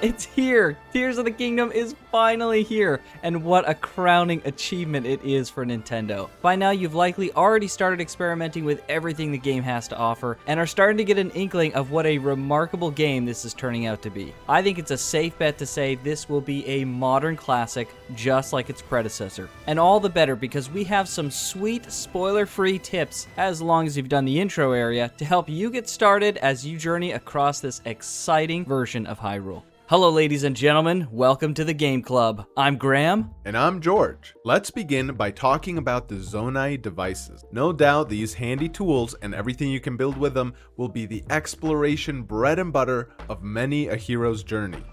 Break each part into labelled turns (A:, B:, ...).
A: It's here! Tears of the Kingdom is finally here, and what a crowning achievement it is for Nintendo. By now, you've likely already started experimenting with everything the game has to offer, and are starting to get an inkling of what a remarkable game this is turning out to be. I think it's a safe bet to say this will be a modern classic, just like its predecessor. And all the better because we have some sweet, spoiler-free tips, as long as you've done the intro area, to help you get started as you journey across this exciting version of Hyrule. Hello ladies and gentlemen, welcome to the Game Club. I'm Graham.
B: And I'm George. Let's begin by talking about the Zonai devices. No doubt these handy tools and everything you can build with them will be the exploration bread and butter of many a hero's journey.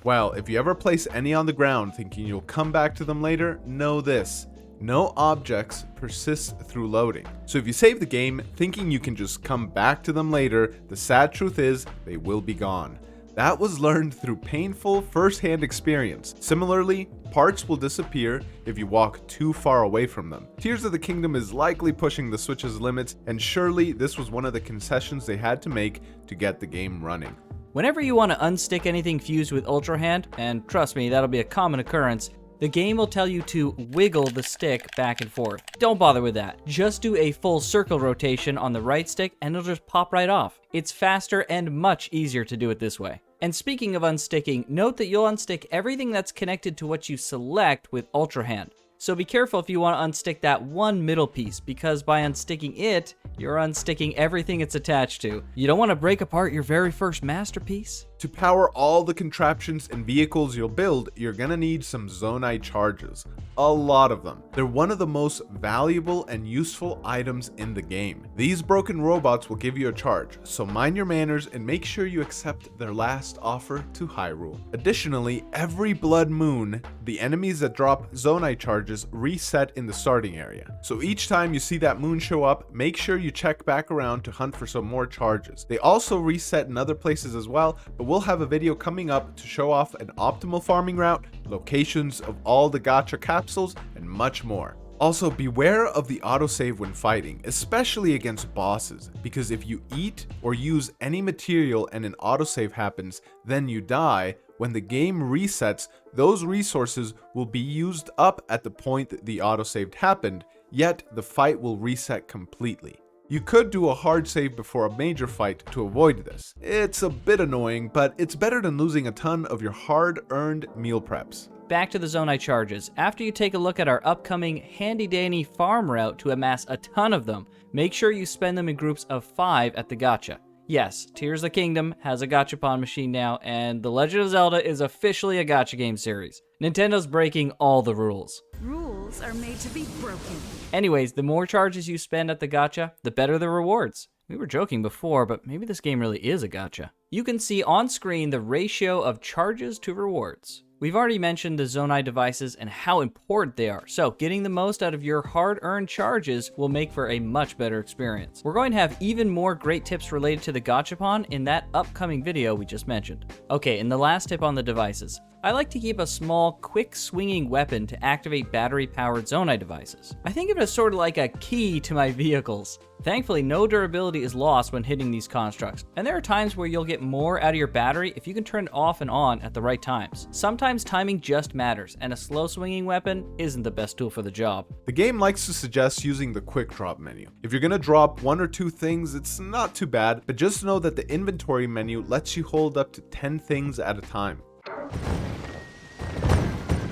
B: Well, if you ever place any on the ground thinking you'll come back to them later, know this. No objects persist through loading. So if you save the game thinking you can just come back to them later, the sad truth is they will be gone. That was learned through painful first-hand experience. Similarly, parts will disappear if you walk too far away from them. Tears of the Kingdom is likely pushing the Switch's limits, and surely this was one of the concessions they had to make to get the game running.
A: Whenever you want to unstick anything fused with Ultra Hand, and trust me, that'll be a common occurrence, the game will tell you to wiggle the stick back and forth. Don't bother with that. Just do a full circle rotation on the right stick and it'll just pop right off. It's faster and much easier to do it this way. And speaking of unsticking, note that you'll unstick everything that's connected to what you select with Ultra Hand. So be careful if you want to unstick that one middle piece, because by unsticking it, you're unsticking everything it's attached to. You don't want to break apart your very first masterpiece.
B: To power all the contraptions and vehicles you'll build, you're gonna need some Zonai Charges. A lot of them. They're one of the most valuable and useful items in the game. These broken robots will give you a charge, so mind your manners and make sure you accept their last offer to Hyrule. Additionally, every blood moon, the enemies that drop Zonai Charges reset in the starting area. So each time you see that moon show up, make sure you check back around to hunt for some more charges. They also reset in other places as well, but we'll have a video coming up to show off an optimal farming route, locations of all the gacha capsules, and much more. Also, beware of the autosave when fighting, especially against bosses, because if you eat or use any material and an autosave happens, then you die. When the game resets, those resources will be used up at the point that the autosave happened, yet the fight will reset completely. You could do a hard save before a major fight to avoid this. It's a bit annoying, but it's better than losing a ton of your hard-earned meal preps.
A: Back to the Zonai Charges. After you take a look at our upcoming handy-dandy farm route to amass a ton of them, make sure you spend them in groups of 5 at the gacha. Yes, Tears of the Kingdom has a gachapon machine now, and The Legend of Zelda is officially a gacha game series. Nintendo's breaking all the rules.
C: Rules are made to be broken.
A: Anyways, the more charges you spend at the gacha, the better the rewards. We were joking before, but maybe this game really is a gacha. You can see on screen the ratio of charges to rewards. We've already mentioned the Zonai devices and how important they are, so getting the most out of your hard-earned charges will make for a much better experience. We're going to have even more great tips related to the gachapon in that upcoming video we just mentioned. Okay, and the last tip on the devices. I like to keep a small, quick swinging weapon to activate battery-powered Zonai devices. I think of it as sort of like a key to my vehicles. Thankfully, no durability is lost when hitting these constructs, and there are times where you'll get more out of your battery if you can turn it off and on at the right times. Sometimes timing just matters, and a slow swinging weapon isn't the best tool for the job.
B: The game likes to suggest using the quick drop menu. If you're gonna drop 1 or 2 things, it's not too bad, but just know that the inventory menu lets you hold up to 10 things at a time.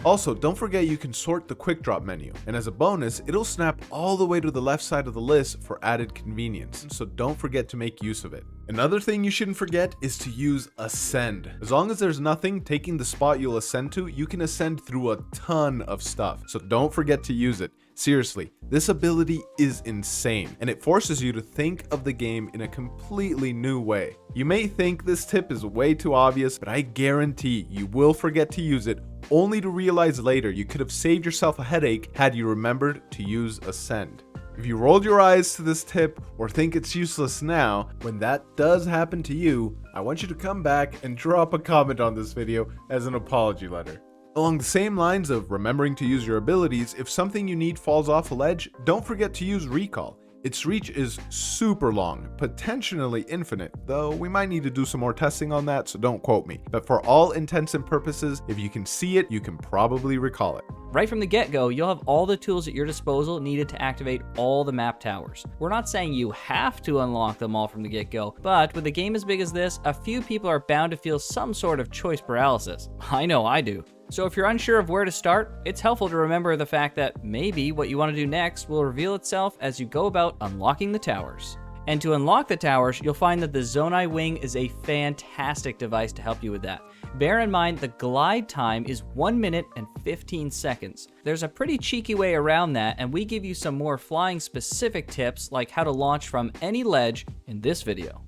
B: Also, don't forget you can sort the quick drop menu, and as a bonus, it'll snap all the way to the left side of the list for added convenience, so don't forget to make use of it. Another thing you shouldn't forget is to use Ascend. As long as there's nothing taking the spot you'll ascend to, you can ascend through a ton of stuff, so don't forget to use it. Seriously, this ability is insane, and it forces you to think of the game in a completely new way. You may think this tip is way too obvious, but I guarantee you will forget to use it, only to realize later you could have saved yourself a headache had you remembered to use Ascend. If you rolled your eyes to this tip or think it's useless now, when that does happen to you, I want you to come back and drop a comment on this video as an apology letter. Along the same lines of remembering to use your abilities, if something you need falls off a ledge, don't forget to use Recall. Its reach is super long, potentially infinite, though we might need to do some more testing on that, so don't quote me. But for all intents and purposes, if you can see it, you can probably recall it.
A: Right from the get-go, you'll have all the tools at your disposal needed to activate all the map towers. We're not saying you have to unlock them all from the get-go, but with a game as big as this, a few people are bound to feel some sort of choice paralysis. I know I do. So if you're unsure of where to start, it's helpful to remember the fact that maybe what you want to do next will reveal itself as you go about unlocking the towers. And to unlock the towers, you'll find that the Zonai Wing is a fantastic device to help you with that. Bear in mind the glide time is 1 minute and 15 seconds. There's a pretty cheeky way around that, and we give you some more flying specific tips like how to launch from any ledge in this video.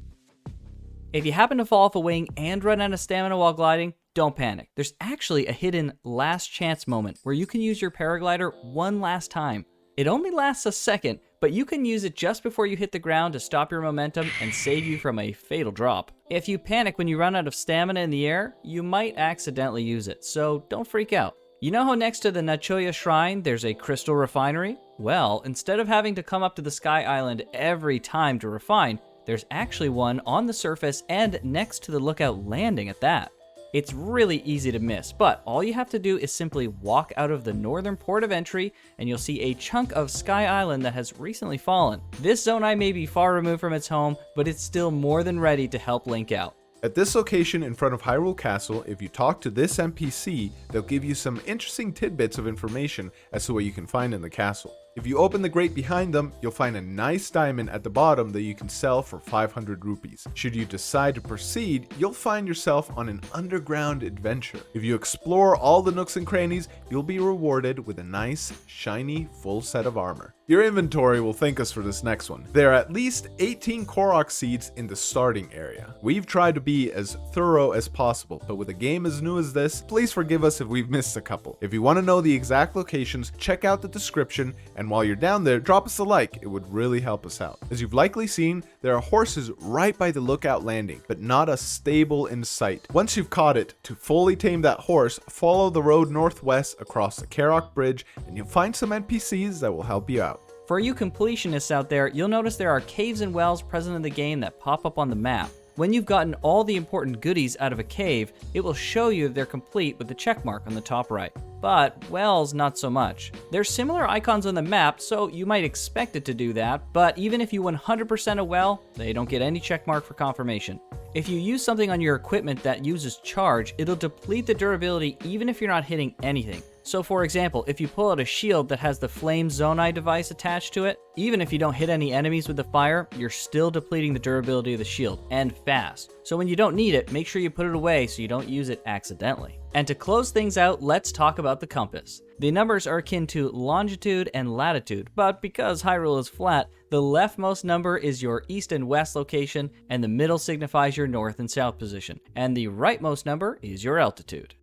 A: If you happen to fall off a wing and run out of stamina while gliding, don't panic. There's actually a hidden last chance moment where you can use your paraglider one last time. It only lasts a second, but you can use it just before you hit the ground to stop your momentum and save you from a fatal drop. If you panic when you run out of stamina in the air, you might accidentally use it, so don't freak out. You know how next to the Nachoya Shrine there's a crystal refinery? Well, instead of having to come up to the Sky Island every time to refine, there's actually one on the surface and next to the lookout landing at that. It's really easy to miss, but all you have to do is simply walk out of the northern port of entry and you'll see a chunk of Sky Island that has recently fallen. This Zonai may be far removed from its home, but it's still more than ready to help Link out.
B: At this location in front of Hyrule Castle, if you talk to this NPC, they'll give you some interesting tidbits of information as to what you can find in the castle. If you open the grate behind them, you'll find a nice diamond at the bottom that you can sell for 500 rupees. Should you decide to proceed, you'll find yourself on an underground adventure. If you explore all the nooks and crannies, you'll be rewarded with a nice, shiny, full set of armor. Your inventory will thank us for this next one. There are at least 18 Korok seeds in the starting area. We've tried to be as thorough as possible, but with a game as new as this, please forgive us if we've missed a couple. If you want to know the exact locations, check out the description, and while you're down there, drop us a like, it would really help us out. As you've likely seen, there are horses right by the lookout landing, but not a stable in sight. Once you've caught it, to fully tame that horse, follow the road northwest across the Korok Bridge, and you'll find some NPCs that will help you out.
A: For you completionists out there, you'll notice there are caves and wells present in the game that pop up on the map. When you've gotten all the important goodies out of a cave, it will show you they're complete with the check mark on the top right. But wells, not so much. There's similar icons on the map, so you might expect it to do that, but even if you 100% a well, they don't get any check mark for confirmation. If you use something on your equipment that uses charge, it'll deplete the durability even if you're not hitting anything. So for example, if you pull out a shield that has the Flame Zonai device attached to it, even if you don't hit any enemies with the fire, you're still depleting the durability of the shield, and fast. So when you don't need it, make sure you put it away so you don't use it accidentally. And to close things out, let's talk about the compass. The numbers are akin to longitude and latitude, but because Hyrule is flat, the leftmost number is your east and west location, and the middle signifies your north and south position, and the rightmost number is your altitude.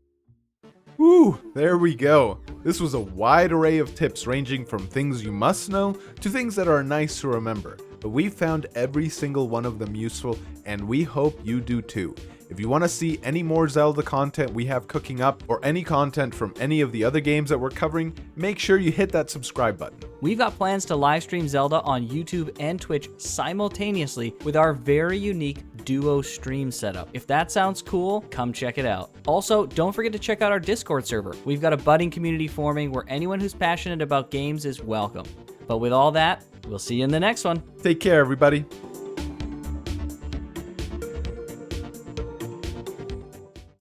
B: Woo, there we go. This was a wide array of tips ranging from things you must know to things that are nice to remember. But we found every single one of them useful, and we hope you do too. If you want to see any more Zelda content we have cooking up, or any content from any of the other games that we're covering, make sure you hit that subscribe button.
A: We've got plans to live stream Zelda on YouTube and Twitch simultaneously with our very unique duo stream setup. If that sounds cool, come check it out. Also, don't forget to check out our Discord server. We've got a budding community forming where anyone who's passionate about games is welcome. But with all that, we'll see you in the next one.
B: Take care, everybody.